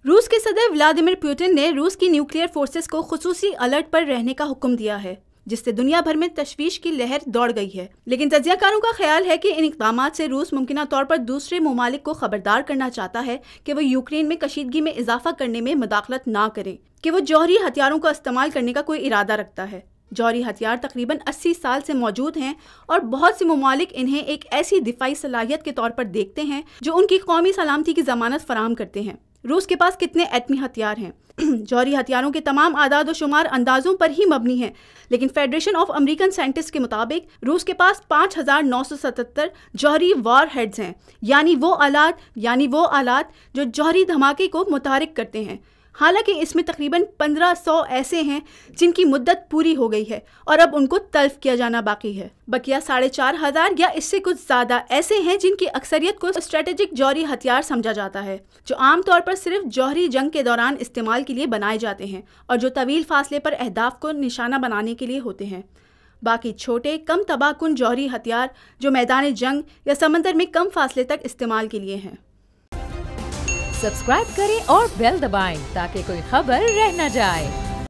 रूस के सदर व्लादिमीर पुतिन ने रूस की न्यूक्लियर फोर्सेस को खुसूसी अलर्ट पर रहने का हुक्म दिया है, जिससे दुनिया भर में तशवीश की लहर दौड़ गई है। लेकिन तज्जियाकारों का ख्याल है कि इन इक़दामात से रूस मुमकिना तौर पर दूसरे ममालिक को खबरदार करना चाहता है कि वो यूक्रेन में कशीदगी में इजाफा करने में मदाखलत ना करे, कि वो जौहरी हथियारों का इस्तेमाल करने का कोई इरादा रखता है। जौहरी हथियार तकरीबन 80 साल से मौजूद हैं और बहुत से ममालिक इन्हें एक ऐसी दिफाई सलाहियत के तौर पर देखते हैं जो उनकी कौमी सलामती की जमानत फराहम करते हैं। रूस के पास कितने एटमी हथियार हैं? जौहरी हथियारों के तमाम आदाद और शुमार अंदाजों पर ही मबनी है, लेकिन फेडरेशन ऑफ अमेरिकन साइंटिस्ट के मुताबिक रूस के पास 5,977 जौहरी वॉर हेड्स हैं, यानी वो आलात जो जौहरी धमाके को मुतहरिक करते हैं। हालांकि इसमें तकरीबन 1500 ऐसे हैं जिनकी मुद्दत पूरी हो गई है और अब उनको तल्फ किया जाना बाकी है। बकिया 4,500 या इससे कुछ ज़्यादा ऐसे हैं जिनकी अक्सरियत को स्ट्रेटेजिक जौहरी हथियार समझा जाता है, जो आमतौर पर सिर्फ जौहरी जंग के दौरान इस्तेमाल के लिए बनाए जाते हैं और जो तवील फासले पर अहदाफ को निशाना बनाने के लिए होते हैं। बाकी छोटे कम तबाहकुन जौहरी हथियार जो मैदान जंग या समंदर में कम फासले तक इस्तेमाल के लिए हैं। सब्सक्राइब करें और बेल दबाएं ताकि कोई खबर रह न जाए।